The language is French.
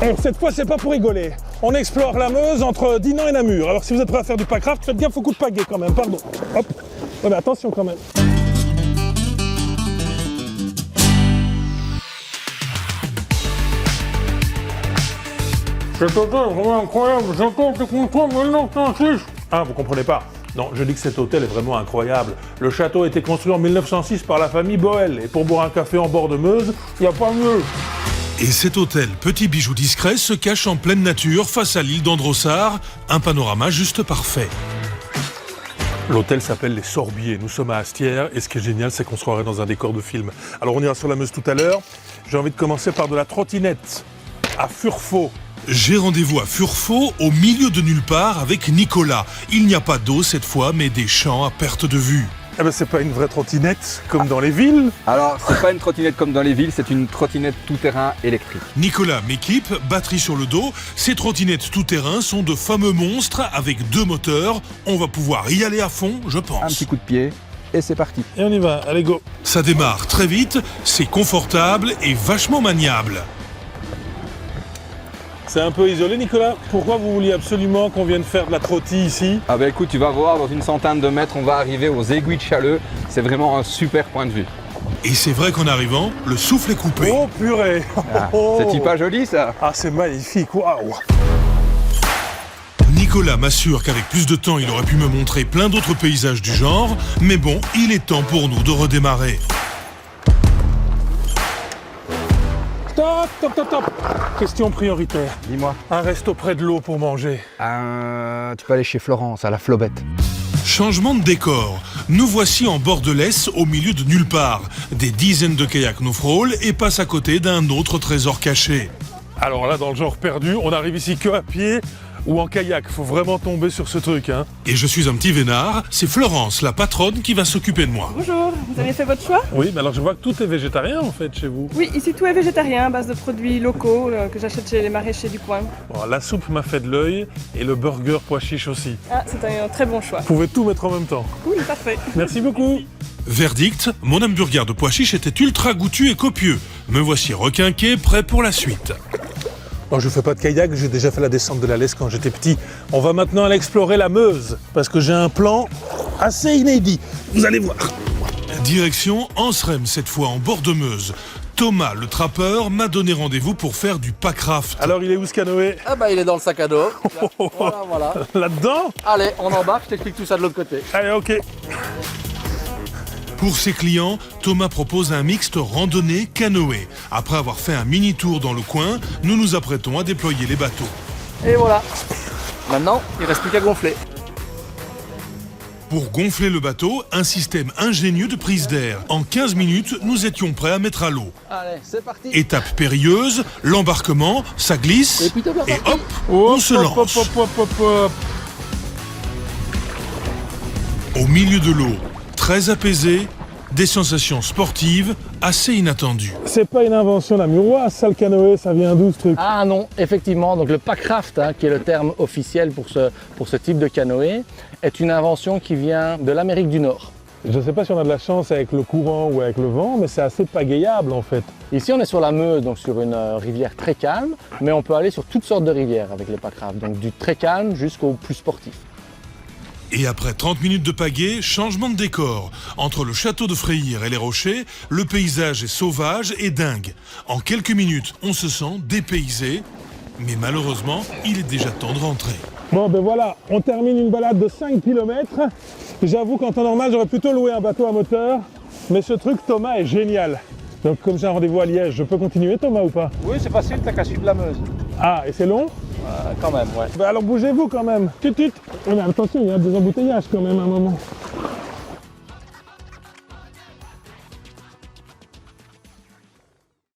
Et cette fois, c'est pas pour rigoler. On explore la Meuse entre Dinan et Namur. Alors si vous êtes prêts à faire du packraft, faites gaffe au coup de pagaie quand même, pardon. Hop. Ouais, mais attention quand même. Cet hôtel est vraiment incroyable, j'entends que contre moi, non, Ah, vous comprenez pas. Non, je dis que cet hôtel est vraiment incroyable. Le château a été construit en 1906 par la famille Boel. Et pour boire un café en bord de Meuse, il n'y a pas mieux. Et cet hôtel, petit bijou discret, se cache en pleine nature face à l'île d'Androssard, un panorama juste parfait. L'hôtel s'appelle les Sorbiers, nous sommes à Astières et ce qui est génial c'est qu'on se croirait dans un décor de film. Alors on ira sur la Meuse tout à l'heure, j'ai envie de commencer par de la trottinette à Furfaux. J'ai rendez-vous à Furfaux, au milieu de nulle part, avec Nicolas. Il n'y a pas d'eau cette fois, mais des champs à perte de vue. Eh ben c'est pas une vraie trottinette comme dans les villes. Alors, c'est pas une trottinette comme dans les villes, c'est une trottinette tout-terrain électrique. Nicolas m'équipe, batterie sur le dos. Ces trottinettes tout-terrain sont de fameux monstres avec 2 moteurs. On va pouvoir y aller à fond, je pense. Un petit coup de pied et c'est parti. Et on y va, allez go. Ça démarre très vite, c'est confortable et vachement maniable. C'est un peu isolé Nicolas, pourquoi vous vouliez absolument qu'on vienne faire de la trottille ici? Ah bah écoute, tu vas voir, dans une centaine de mètres, on va arriver aux aiguilles de Challeux. C'est vraiment un super point de vue. Et c'est vrai qu'en arrivant, le souffle est coupé. Oh purée. Ah, c'est pas joli ça? Ah c'est magnifique, waouh. Nicolas m'assure qu'avec plus de temps, il aurait pu me montrer plein d'autres paysages du genre. Mais bon, il est temps pour nous de redémarrer. Stop, stop, stop, stop. Question prioritaire. Dis-moi. Un resto près de l'eau pour manger. Tu peux aller chez Florence, à la Flobette. Changement de décor. Nous voici en bord de l'Esse, au milieu de nulle part. Des dizaines de kayaks nous frôlent et passent à côté d'un autre trésor caché. Alors là, dans le genre perdu, on arrive ici que à pied ou en kayak. Faut vraiment tomber sur ce truc, hein. Et je suis un petit vénard, c'est Florence, la patronne, qui va s'occuper de moi. Bonjour, vous avez fait votre choix? Oui, mais alors je vois que tout est végétarien en fait chez vous. Oui, ici tout est végétarien à base de produits locaux que j'achète chez les maraîchers du coin. Bon, la soupe m'a fait de l'œil et le burger pois chiche aussi. Ah, c'est un très bon choix. Vous pouvez tout mettre en même temps. Cool, parfait. Merci beaucoup. Verdict, mon hamburger de pois chiche était ultra goûtu et copieux. Me voici requinqué, prêt pour la suite. Bon, je fais pas de kayak, j'ai déjà fait la descente de la Lesse quand j'étais petit. On va maintenant aller explorer la Meuse, parce que j'ai un plan assez inédit. Vous allez voir. Direction Anserem, cette fois en bord de Meuse. Thomas, le trappeur, m'a donné rendez-vous pour faire du packraft. Alors, il est où ce canoë? Ah bah il est dans le sac à dos. Voilà. Là-dedans? Allez, on embarque, je t'explique tout ça de l'autre côté. Allez, ok. Pour ses clients, Thomas propose un mixte randonnée-canoë. Après avoir fait un mini-tour dans le coin, nous nous apprêtons à déployer les bateaux. Et voilà. Maintenant, il reste plus qu'à gonfler. Pour gonfler le bateau, un système ingénieux de prise d'air. En 15 minutes, nous étions prêts à mettre à l'eau. Allez, c'est parti. Étape périlleuse, l'embarquement, ça glisse, Et puis t'es bien et parti. hop, on se lance. Hop. Au milieu de l'eau, très apaisé, des sensations sportives assez inattendues. C'est pas une invention namuroise, ça le canoë, ça vient d'où ce truc? Ah non, effectivement, donc le packraft, qui est le terme officiel pour ce type de canoë, est une invention qui vient de l'Amérique du Nord. Je sais pas si on a de la chance avec le courant ou avec le vent, mais c'est assez pagayable en fait. Ici, on est sur la Meuse, donc sur une rivière très calme, mais on peut aller sur toutes sortes de rivières avec les packrafts, donc du très calme jusqu'au plus sportif. Et après 30 minutes de pagaie, changement de décor. Entre le château de Freyre et les rochers, le paysage est sauvage et dingue. En quelques minutes, on se sent dépaysé, mais malheureusement, il est déjà temps de rentrer. Bon ben voilà, on termine une balade de 5 km. J'avoue qu'en temps normal, j'aurais plutôt loué un bateau à moteur, mais ce truc Thomas est génial. Donc comme j'ai un rendez-vous à Liège, je peux continuer Thomas ou pas? Oui, c'est facile, t'as qu'à suivre la Meuse. Ah, et c'est long? Quand même, ouais. Bah alors bougez-vous quand même. Tut tut. Oh, mais attention, il y a des embouteillages quand même à un moment.